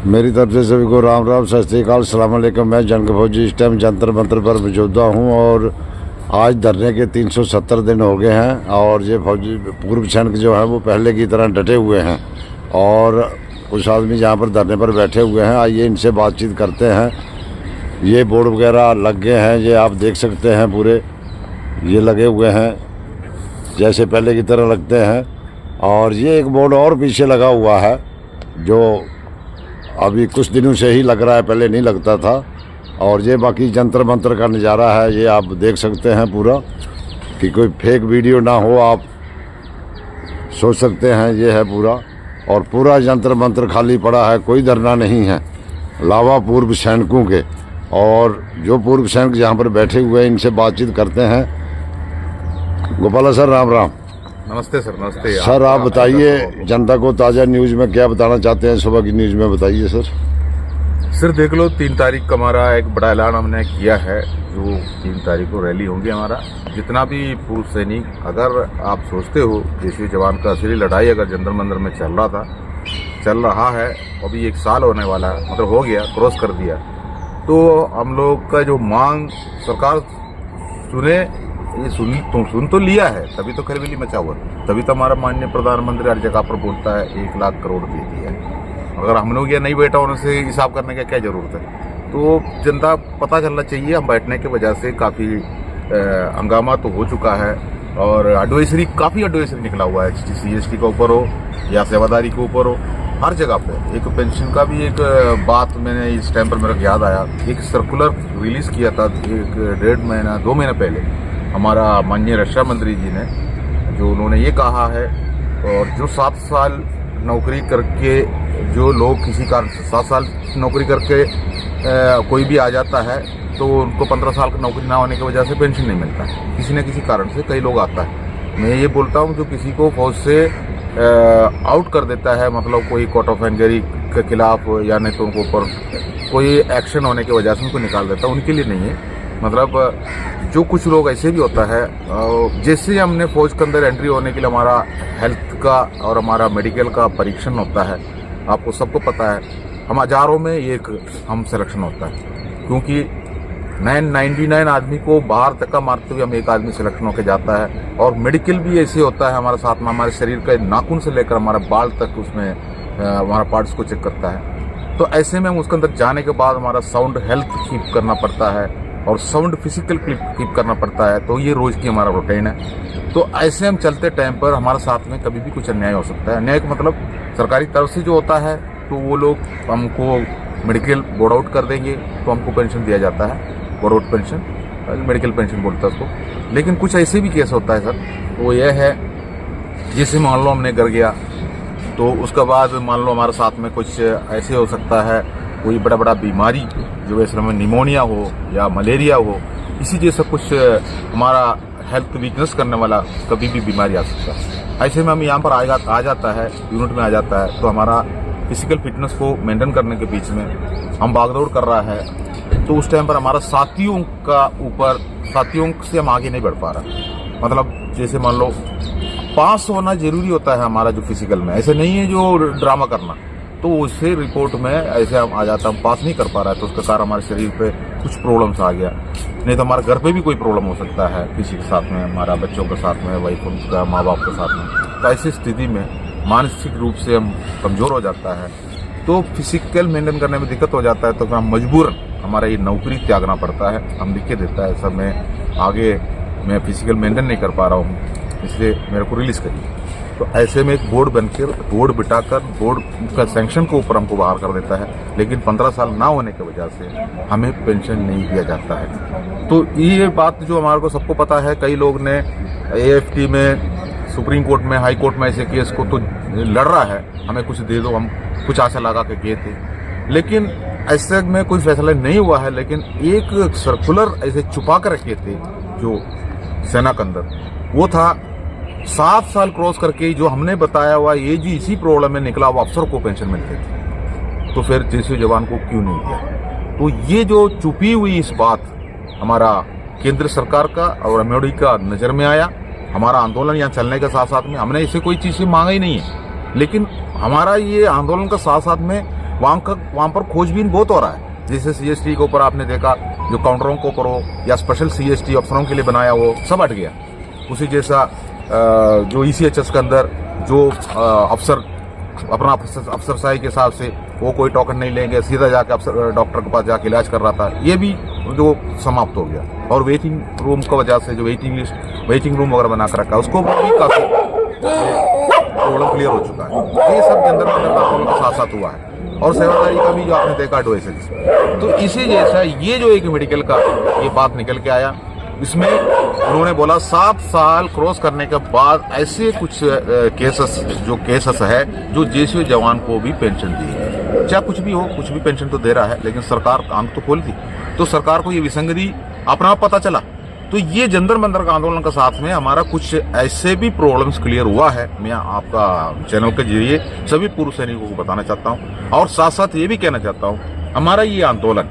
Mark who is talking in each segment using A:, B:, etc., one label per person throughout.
A: मेरी तरफ से सभी को राम राम, सत श्री अकाल, सलाम अलैकुम। मैं जंग फौजी इस टाइम जंतर मंतर पर मौजूदा हूँ और आज धरने के 370 दिन हो गए हैं और ये फौजी पूर्व सैनिक जो हैं वो पहले की तरह डटे हुए हैं और कुछ आदमी यहाँ पर धरने पर बैठे हुए हैं। आइए इनसे बातचीत करते हैं। ये बोर्ड वगैरह लग गए हैं, ये आप देख सकते हैं, पूरे ये लगे हुए हैं जैसे पहले की तरह लगते हैं। और ये एक बोर्ड और पीछे लगा हुआ है जो अभी कुछ दिनों से ही लग रहा है, पहले नहीं लगता था। और ये बाकी जंतर मंतर का नज़ारा है, ये आप देख सकते हैं पूरा, कि कोई फेक वीडियो ना हो, आप सोच सकते हैं। ये है पूरा, और पूरा जंतर मंतर खाली पड़ा है, कोई धरना नहीं है अलावा पूर्व सैनिकों के। और जो पूर्व सैनिक यहाँ पर बैठे हुए हैं इनसे बातचीत करते हैं। गोपाला सर, राम राम।
B: नमस्ते सर। नमस्ते
A: सर, आप बताइए जनता को ताज़ा न्यूज़ में क्या बताना चाहते हैं, सुबह की न्यूज़ में बताइए सर।
B: सर देख लो, 3 तारीख का हमारा एक बड़ा ऐलान हमने किया है। जो 3 तारीख को रैली होगी हमारा, जितना भी पूर्व सैनिक, अगर आप सोचते हो देशी जवान का असली लड़ाई अगर जंतर मंतर में चल रहा है, अभी 1 साल होने वाला है, मतलब हो गया, क्रॉस कर दिया, तो हम लोग का जो मांग सरकार सुने, ये सुन तो लिया है, तभी तो खलबली मचा हुआ, तभी तो हमारा माननीय प्रधानमंत्री हर जगह पर बोलता है 1 लाख करोड़ दे दिया है। अगर हम लोग ये नहीं बैठा होने से हिसाब करने का क्या जरूरत है। तो जनता पता चलना चाहिए, हम बैठने की वजह से काफ़ी हंगामा तो हो चुका है और काफ़ी एडवाइजरी निकला हुआ है, CST के ऊपर हो या सेवादारी के ऊपर हो, हर जगह पे। एक पेंशन का भी एक बात मैंने इस टाइम पर मेरे को याद आया, एक सर्कुलर रिलीज़ किया था 2 महीने पहले हमारा माननीय रक्षा मंत्री जी ने, जो उन्होंने ये कहा है, और जो 7 साल नौकरी करके जो लोग किसी कारण 7 साल नौकरी करके कोई भी आ जाता है तो उनको 15 साल की नौकरी ना होने की वजह से पेंशन नहीं मिलता, किसी न किसी कारण से कई लोग आता है। मैं ये बोलता हूँ, जो किसी को फौज से आउट कर देता है, मतलब कोई कोर्ट ऑफ इंक्वायरी के खिलाफ या नहीं तो उनको ऊपर कोई एक्शन होने की वजह से उनको निकाल देता है, उनके लिए नहीं है। मतलब जो कुछ लोग ऐसे भी होता है, जैसे हमने फौज के अंदर एंट्री होने के लिए हमारा हेल्थ का और हमारा मेडिकल का परीक्षण होता है, आपको सबको पता है, हम हजारों में एक हम सिलेक्शन होता है, क्योंकि 999 आदमी को बाहर धक्का मारते हुए हम एक आदमी सिलेक्शन होकर जाता है। और मेडिकल भी ऐसे होता है हमारे साथ में, हमारे शरीर के नाखून से लेकर हमारा बाल तक उसमें हमारा पार्ट्स को चेक करता है। तो ऐसे में हम उसके अंदर जाने के बाद हमारा साउंड हेल्थ कीप करना पड़ता है और साउंड फिजिकल कीप करना पड़ता है, तो ये रोज़ की हमारा रूटीन है। तो ऐसे हम चलते टाइम पर हमारे साथ में कभी भी कुछ अन्याय हो सकता है। अन्याय का मतलब सरकारी तरफ से जो होता है, तो वो लोग हमको मेडिकल बोर्ड आउट कर देंगे तो हमको पेंशन दिया जाता है, board out pension, medical pension बोलता है उसको। लेकिन कुछ ऐसे भी केस होता है सर, वो ये है, जैसे मान लो हमने घर गया तो उसके बाद मान लो हमारे साथ में कुछ ऐसे हो सकता है, कोई बड़ा बीमारी, जो इस समय निमोनिया हो या मलेरिया हो, इसी जैसा कुछ हमारा हेल्थ वीकनेस करने वाला कभी भी बीमारी आ सकता है। ऐसे में हम यहाँ पर आ जाता है, यूनिट में आ जाता है, तो हमारा फिजिकल फिटनेस को मेंटेन करने के बीच में हम भागदौड़ कर रहा है, तो उस टाइम पर हमारा साथियों से हम आगे नहीं बढ़ पा रहा। मतलब जैसे मान लो पास होना जरूरी होता है हमारा जो फिजिकल में, ऐसे नहीं है जो ड्रामा करना, तो उससे रिपोर्ट में ऐसे हम आ जाता, हम पास नहीं कर पा रहा है, तो उसके कारण हमारे शरीर पे कुछ प्रॉब्लम्स आ गया। नहीं तो हमारे घर पे भी कोई प्रॉब्लम हो सकता है, किसी के साथ में, हमारा बच्चों के साथ में, वाइफ का, माँ बाप के साथ में। तो ऐसी स्थिति में मानसिक रूप से हम कमज़ोर हो जाता है, तो फिजिकल मेंटेन करने में दिक्कत हो जाता है, तो फिर हम मजबूरन हमारा ये नौकरी त्यागना पड़ता है। हम लिख के देता है, सर मैं फिजिकल मेंटेन नहीं कर पा रहा हूँ, इसलिए मेरे को रिलीज़ करिए। तो ऐसे में एक बोर्ड बिठाकर बोर्ड का सैंक्शन के ऊपर हमको बाहर कर देता है, लेकिन 15 साल ना होने की वजह से हमें पेंशन नहीं दिया जाता है। तो ये बात जो हमारे को सबको पता है, कई लोग ने AFT में, सुप्रीम कोर्ट में, हाई कोर्ट में ऐसे केस को तो लड़ रहा है, हमें कुछ दे दो, हम कुछ आशा लगा के गए थे, लेकिन ऐसे में कोई फैसला नहीं हुआ है। लेकिन एक सर्कुलर ऐसे छुपा कर रखे थे जो सेना के अंदर, वो था 7 साल क्रॉस करके जो हमने बताया हुआ ये जी इसी प्रॉब्लम में निकला, वो अफसर को पेंशन मिलती थी, तो फिर जैसे जवान को क्यों नहीं दिया। तो ये जो छुपी हुई इस बात हमारा केंद्र सरकार का और मोदी का नज़र में आया। हमारा आंदोलन यहाँ चलने के साथ साथ में हमने इसे कोई चीज़ से मांगा ही नहीं है, लेकिन हमारा ये आंदोलन का साथ साथ में वहाँ पर खोजबीन बहुत हो रहा है। जैसे CST के ऊपर आपने देखा, जो काउंटरों के ऊपर हो या स्पेशल CST अफसरों के लिए बनाया हो, सब हट गया। उसी जैसा जो ECHS के अंदर जो अफसर अपना अफसरशाही के हिसाब से वो कोई टोकन नहीं लेंगे, सीधा जाके अफसर डॉक्टर के पास जाके इलाज कर रहा था, ये भी जो समाप्त हो गया। और वेटिंग रूम की वजह से जो वेटिंग रूम वगैरह बना कर रखा है, उसको भी काफी प्रॉब्लम क्लियर हो चुका है। ये सब के अंदर आंदोलन के साथ साथ हुआ है। और सेवादारी का भी जो आपने देखा एडवाइजरीज, तो इसी जैसा ये जो एक मेडिकल का ये बात निकल के आया, इसमें उन्होंने बोला 7 साल क्रॉस करने के बाद ऐसे कुछ केसेस है जो जेसीओ जवान को भी पेंशन दी है। चाहे कुछ भी हो, कुछ भी पेंशन तो दे रहा है, लेकिन सरकार आंख तो खोल दी, तो सरकार को ये विसंगति अपना पता चला। तो ये जंतर मंतर का आंदोलन के साथ में हमारा कुछ ऐसे भी प्रॉब्लम्स क्लियर हुआ है। मैं आपका चैनल के जरिए सभी पूर्व सैनिकों को बताना चाहता हूँ, और साथ साथ ये भी कहना चाहता हूँ, हमारा ये आंदोलन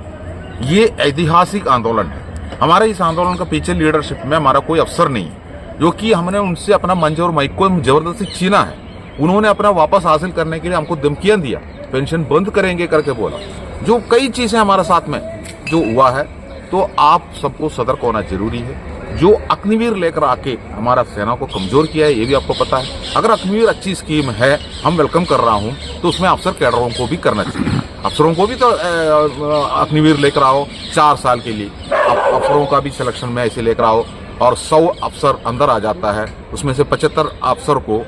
B: ये ऐतिहासिक आंदोलन है। हमारे इस आंदोलन का पीछे लीडरशिप में हमारा कोई अफसर नहीं है, जो कि हमने उनसे अपना मंच और माइक को जबरदस्ती छीना है। उन्होंने अपना वापस हासिल करने के लिए हमको धमकियां दिया, पेंशन बंद करेंगे करके बोला, जो कई चीजें हमारे साथ में जो हुआ है। तो आप सबको सतर्क होना जरूरी है। जो अग्निवीर लेकर आके हमारा सेना को कमजोर किया है, ये भी आपको पता है। अगर अग्निवीर अच्छी स्कीम है, हम वेलकम कर रहा हूं, तो उसमें अफसर कैडरों को भी करना चाहिए। अफसरों को भी तो अग्निवीर लेकर आओ 4 साल के लिए, अफसरों का भी सिलेक्शन में ऐसे लेकर आओ, और 100 अफसर अंदर आ जाता है, उसमें से 75 अफसर को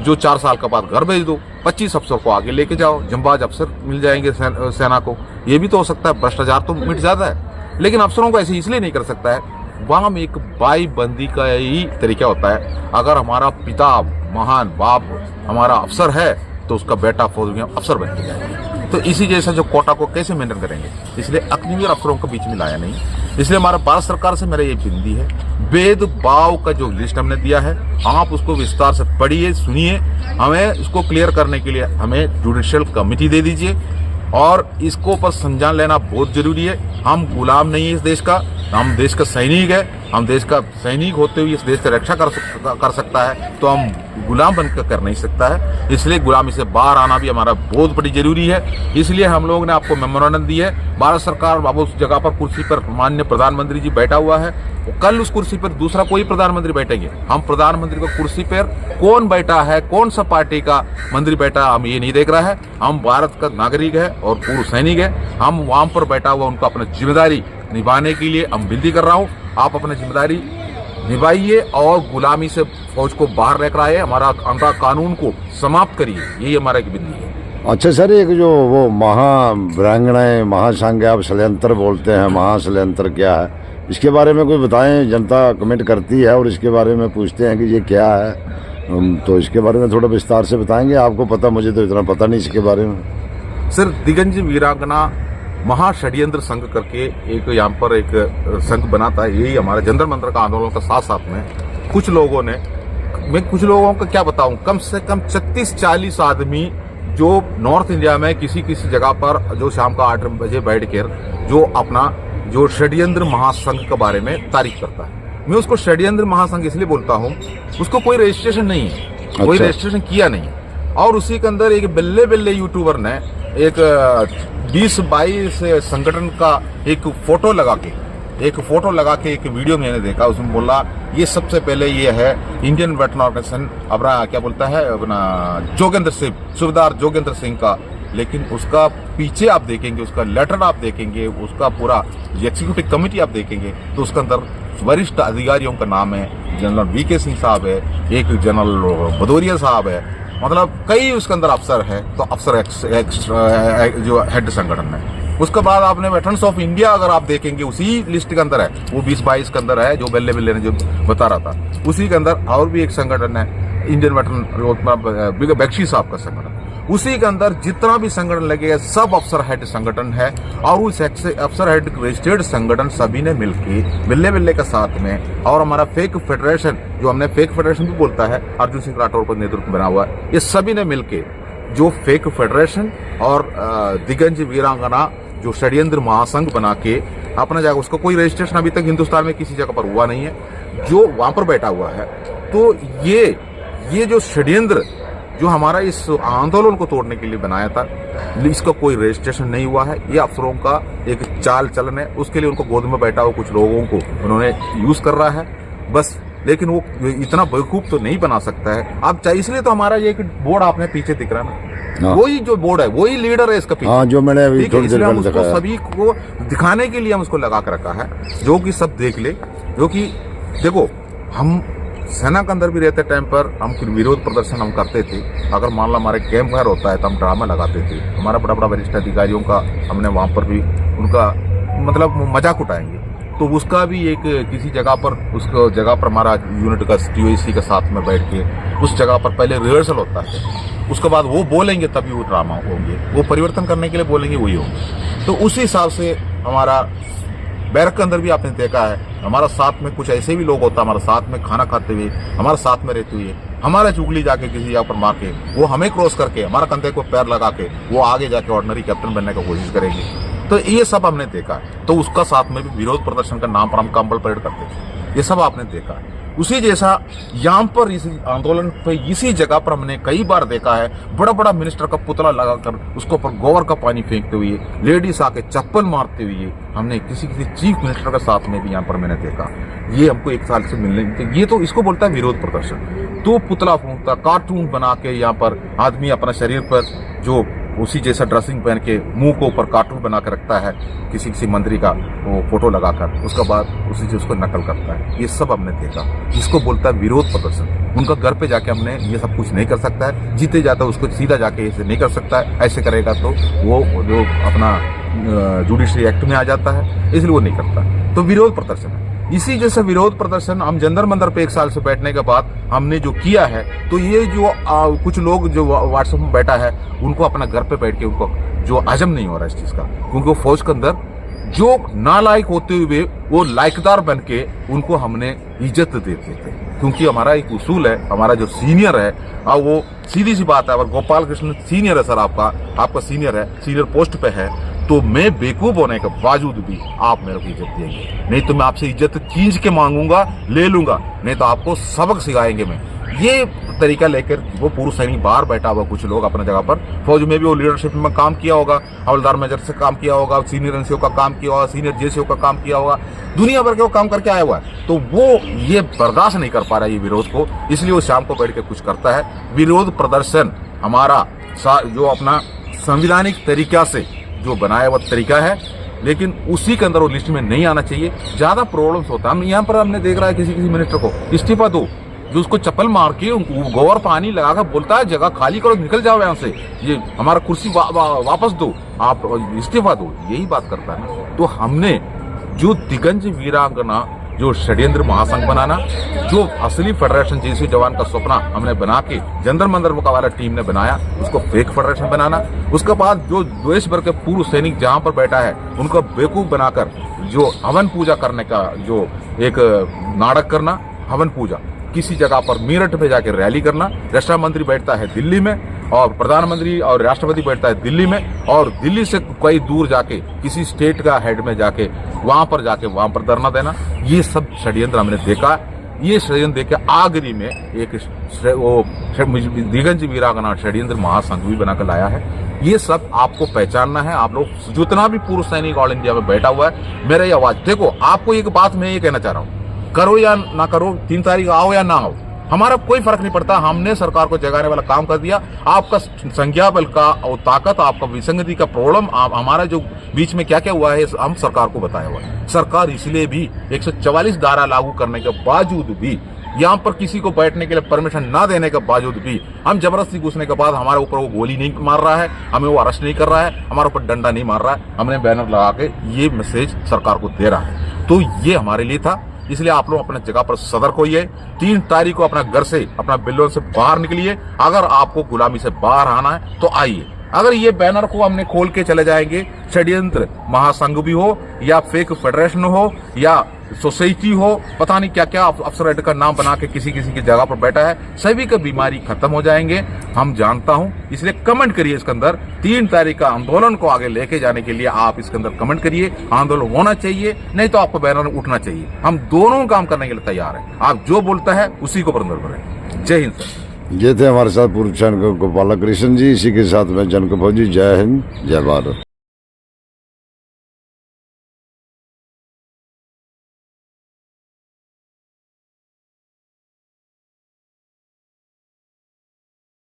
B: जो 4 साल के बाद घर भेज दो, 25 अफसर को आगे लेके जाओ, जंबाज अफसर मिल जाएंगे सेना को। ये भी तो हो सकता है, भ्रष्टाचार तो मिट जाता है। लेकिन अफसरों को ऐसे इसलिए नहीं कर सकता है, वहां में एक बाई बंदी का ही तरीका होता है। अगर हमारा पिता महान बाप हमारा अफसर है, तो उसका बेटा फौज में अफसर बन के जाएगा। तो इसी जैसा जो कोटा को कैसे मेंटेन करेंगे, इसलिए अग्निवीर अफसरों को बीच में लाया नहीं। इसलिए हमारा भारत सरकार से मेरा ये विनती है, भेदभाव का जो लिस्ट हमने दिया है, आप उसको विस्तार से पढ़िए, सुनिए। हमें इसको क्लियर करने के लिए हमें जुडिशियल कमेटी दे दीजिए, और इसको पर संज्ञान लेना बहुत जरूरी है। हम गुलाम नहीं है इस देश का, हम देश का सैनिक है। हम देश का सैनिक होते हुए इस देश की रक्षा कर सकता है, तो हम गुलाम बनकर कर नहीं सकता है। इसलिए गुलामी से बाहर आना भी हमारा बहुत बड़ी जरूरी है। इसलिए हम लोग ने आपको मेमोरेंडम दी है। भारत सरकार बाबू उस जगह पर कुर्सी पर माननीय प्रधानमंत्री जी बैठा हुआ है, कल उस कुर्सी पर दूसरा कोई प्रधानमंत्री बैठेंगे। हम प्रधानमंत्री को कुर्सी पर कौन बैठा है, कौन सा पार्टी का मंत्री बैठा, हम ये नहीं देख रहा है। हम भारत का नागरिक है और पूर्व सैनिक है। हम वहां पर बैठा हुआ उनको अपनी जिम्मेदारी निभाने के लिए हम विनती कर रहा हूँ, आप अपनी जिम्मेदारी निभाइए और गुलामी से फौज को बाहर लेकर आए, हमारा कानून को समाप्त करिए। यही हमारा एक विनती है।
A: अच्छा सर, एक जो वो महावीरांगनाएं महासंघ आप षड्यंत्र बोलते हैं, महाषड्यंत्र क्या है, इसके बारे में कोई बताएं। जनता कमेंट करती है और इसके बारे में पूछते हैं कि ये क्या है, तो इसके बारे में थोड़ा विस्तार से बताएंगे। आपको पता, मुझे तो इतना पता नहीं इसके बारे में।
B: सर, दिगंज वीरांगना महाषड्यंत्र संघ करके एक यहाँ पर एक संघ बना था। यही हमारे जंतर मंतर का आंदोलन के साथ साथ में कुछ लोगों ने, मैं कुछ लोगों का क्या बताऊं, कम से कम 36-40 आदमी जो नॉर्थ इंडिया में किसी जगह पर जो शाम का 8 बजे बैठ कर जो अपना जो षड्यंत्र महासंघ के बारे में तारीफ करता है। मैं उसको षड्यंत्र महासंघ इसलिए बोलता हूँ, उसको कोई रजिस्ट्रेशन नहीं है, कोई रजिस्ट्रेशन किया नहीं। और उसी के अंदर एक बल्ले यूट्यूबर ने एक 20-22 संगठन का एक फोटो लगा के एक वीडियो मैंने देखा, उसमें बोला ये सबसे पहले ये है इंडियन वेटरन ऑर्गेनाइजेशन, अपना क्या बोलता है, अपना जोगेंद्र सिंह, सूबेदार जोगेंद्र सिंह का। लेकिन उसका पीछे आप देखेंगे, उसका लेटर आप देखेंगे, उसका पूरा एग्जीक्यूटिव कमेटी आप देखेंगे, तो उसके अंदर वरिष्ठ अधिकारियों का नाम है। जनरल VK सिंह साहब है, एक जनरल भदौरिया साहब है, मतलब कई उसके अंदर अफसर है। तो अफसर जो हेड संगठन है। उसके बाद आपने वेटरन्स ऑफ इंडिया अगर आप देखेंगे, उसी लिस्ट के अंदर है, वो 20-22 के अंदर है, जो बल्ले ने जो बता रहा था। उसी के अंदर और भी एक संगठन है, इंडियन वेटरन बख्शी साहब का संगठन। उसी के अंदर जितना भी संगठन लगे सब अफसर हेड संगठन है, और उस अफसर हेड रजिस्टर्ड संगठन सभी ने मिलके बल्ले के साथ में, और हमारा फेक फेडरेशन, जो हमने फेक फेडरेशन भी बोलता है, अर्जुन सिंह राठौर पर नेतृत्व बना हुआ है, ये सभी ने मिलके जो फेक फेडरेशन और दिगंज वीरांगना जो षड्यंत्र महासंघ बना के अपना जगह, उसका कोई रजिस्ट्रेशन अभी तक हिंदुस्तान में किसी जगह पर हुआ नहीं है, जो वहां पर बैठा हुआ है। तो ये जो षड्यंत्र जो हमारा इस आंदोलन को तोड़ने के लिए बनाया था, इसका कोई रजिस्ट्रेशन नहीं हुआ है। ये अफसरों का एक चाल चलन है, उसके लिए उनको गोद में बैठा हुआ कुछ लोगों को उन्होंने यूज कर रहा है बस। लेकिन वो इतना बेवकूफ तो नहीं बना सकता है आप चाहे। इसलिए तो हमारा ये एक बोर्ड आपने पीछे दिख रहा है ना, वही जो बोर्ड है वही लीडर है इसका पीछे।
A: हाँ, जो मैंने अभी थोड़ी देर
B: हम
A: पहले
B: उसको
A: दिखाया।
B: सभी को दिखाने के लिए हम उसको लगा कर रखा है, जो कि सब देख ले। जो कि देखो, हम सेना के अंदर भी रहते टाइम पर हम विरोध प्रदर्शन हम करते थे। अगर मान लो हमारे कैंप फायर होता है तो हम ड्रामा लगाते थे। हमारा बड़ा बड़ा वरिष्ठ अधिकारियों का हमने वहां पर भी उनका मतलब मजाक उठाएंगे, तो उसका भी एक किसी जगह पर उस जगह पर हमारा यूनिट का TOC के साथ में बैठ के उस जगह पर पहले रिहर्सल होता है, उसके बाद वो बोलेंगे तभी वो ड्रामा होंगे, वो परिवर्तन करने के लिए बोलेंगे वही होंगे। तो उसी हिसाब से हमारा बैरक के अंदर भी आपने देखा है, हमारा साथ में कुछ ऐसे भी लोग होता है, हमारे साथ में खाना खाते हुए, हमारे साथ में रहते हुए, हमारा चुगली जाके किसी जगह पर मार के वो हमें क्रॉस करके हमारा कंधे को पैर लगा के वो आगे जाके ऑर्डिनरी कैप्टन बनने का कोशिश करेंगे। तो ये सब हमने देखा है। तो उसका साथ में भी विरोध प्रदर्शन का नाम पर हम कंबल परेड करते थे, ये सब आपने देखा है। उसी जैसा यहाँ पर इस आंदोलन पे इसी जगह पर हमने कई बार देखा है, बड़ा बड़ा मिनिस्टर का पुतला लगाकर उसके ऊपर गोबर का पानी फेंकते हुए, लेडीज आके चप्पल मारते हुए हमने किसी चीफ मिनिस्टर के साथ में भी यहाँ पर मैंने देखा। ये हमको 1 साल से मिलने, ये तो इसको बोलता है विरोध प्रदर्शन। तो पुतला फूंकता, कार्टून बना के यहाँ पर आदमी अपना शरीर पर जो उसी जैसा ड्रेसिंग पहन के मुंह को ऊपर कार्टून बना के रखता है किसी मंत्री का वो फोटो लगाकर, उसके बाद उसी से उसको नकल करता है। ये सब हमने देखा, जिसको बोलता है विरोध प्रदर्शन। उनका घर पे जाके हमने ये सब कुछ नहीं कर सकता है, जीते जाता है उसको सीधा जाके ऐसे नहीं कर सकता है, ऐसे करेगा तो वो जो अपना जुडिशरी एक्ट में आ जाता है, इसलिए वो नहीं करता। तो विरोध प्रदर्शन है। इसी जैसे विरोध प्रदर्शन हम जंतर मंतर पे 1 साल से बैठने के बाद हमने जो किया है, तो ये जो कुछ लोग जो व्हाट्सएप में बैठा है उनको अपना घर पे बैठ के उनको जो हजम नहीं हो रहा है इस चीज का, क्योंकि वो फौज के अंदर जो नालायक होते हुए वो लायकदार बन के उनको हमने इज्जत देते थे। क्योंकि हमारा एक उसूल है, हमारा जो सीनियर है और वो सीधी सी बात है, अगर गोपाल कृष्ण सीनियर है सर, आपका सीनियर है, सीनियर पोस्ट पे है, तो मैं बेवकूफ होने के बावजूद भी आप मेरे को इज्जत देंगे, नहीं तो मैं आपसे इज्जत खींच के मांगूंगा, ले लूंगा, नहीं तो आपको सबक सिखाएंगे। मैं ये तरीका लेकर वो पूर्व सैनिक बाहर बैठा हुआ कुछ लोग अपने जगह पर, फौज में भी वो लीडरशिप में काम किया होगा, हवलदार मेजर से काम किया होगा, सीनियर एनसीओ का काम किया होगा, सीनियर जेसीओ का काम किया होगा, दुनिया भर के वो काम करके आया हुआ है। तो वो ये बर्दाश्त नहीं कर पा रहा है ये विरोध को, इसलिए वो शाम को बैठ के कुछ करता है। विरोध प्रदर्शन हमारा जो अपना संविधानिक तरीका से जो बनाया हुआ तरीका है, लेकिन उसी के अंदर वो लिस्ट में नहीं आना चाहिए। ज्यादा प्रॉब्लम्स होता है। हम यहाँ पर हमने देख रहा है किसी मिनिस्टर को इस्तीफा दो, जो उसको चप्पल मार के गोबर पानी लगाकर बोलता है जगह खाली करो, निकल जाओ यहाँ से, ये हमारा कुर्सी वापस दो, आप इस्तीफा दो, यही बात करता है। तो हमने जो दिगंज वीरांगना जो षड्यंत्र महासंघ बनाना, जो असली फेडरेशन जैसे जवान का सपना हमने बना के जंतर मंतर मुकाबला टीम ने बनाया, उसको फेक फेडरेशन बनाना, उसके बाद जो देश भर के पूर्व सैनिक जहां पर बैठा है उनको बेवकूफ बनाकर जो हवन पूजा करने का जो एक नाटक करना, हवन पूजा किसी जगह पर मेरठ में जाकर रैली करना, रक्षा मंत्री बैठता है दिल्ली में और प्रधानमंत्री और राष्ट्रपति बैठता है दिल्ली में, और दिल्ली से कई दूर जाके किसी स्टेट का हेड में जाके वहां पर धरना देना, ये सब षड्यंत्र हमने देखा। ये षड्यंत्र देख के आगरी में एक वो दिगंज वीरांगना षड्यंत्र महासंघ भी बनाकर लाया है। ये सब आपको पहचानना है। आप लोग जितना भी पूर्व सैनिक ऑल इंडिया में बैठा हुआ है, मेरा ये आवाज देखो, आपको एक बात मैं ये कहना चाह रहा हूँ, करो या ना करो, 3 तारीख आओ या ना आओ, हमारा कोई फर्क नहीं पड़ता। हमने सरकार को जगाने वाला काम कर दिया। आपका संख्या बल का और ताकत, आपका विसंगति का प्रॉब्लम, हमारा जो बीच में क्या क्या हुआ है हम सरकार को बताया हुआ है। सरकार इसलिए भी 144 धारा लागू करने के बावजूद भी, यहाँ पर किसी को बैठने के लिए परमिशन ना देने के बावजूद भी, हम जबरदस्ती घुसने के बाद हमारे ऊपर वो गोली नहीं मार रहा है, हमें वो अरेस्ट नहीं कर रहा है, हमारे ऊपर डंडा नहीं मार रहा है, हमने बैनर लगा के ये मैसेज सरकार को दे रहा है। तो ये हमारे लिए था। इसलिए आप लोग अपने जगह पर सतर्क होइए। 3 तारीख को अपना घर से, अपना बिल्लों से बाहर निकलिए। अगर आपको गुलामी से बाहर आना है तो आइए। अगर ये बैनर को हमने खोल के चले जाएंगे, षड्यंत्र महासंघ भी हो या फेक फेडरेशन हो या सोसाइटी हो, पता नहीं क्या क्या अफसर हेड का नाम बना के किसी की जगह पर बैठा है, सभी का बीमारी खत्म हो जाएंगे, हम जानता हूं। इसलिए कमेंट करिए इसके अंदर। 3 तारीख का आंदोलन को आगे लेके जाने के लिए आप इसके अंदर कमेंट करिए। आंदोलन होना चाहिए, नहीं तो आपको बैनर उठना चाहिए। हम दोनों काम करने के लिए तैयार हैं। आप जो बोलता है उसी को बंद करें। जय हिंद सर।
A: ये थे हमारे साथ पूर्व सैनिक गोपाल कृष्ण जी। इसी के साथ मैं जनक फौजी। जय हिंद, जय भारत।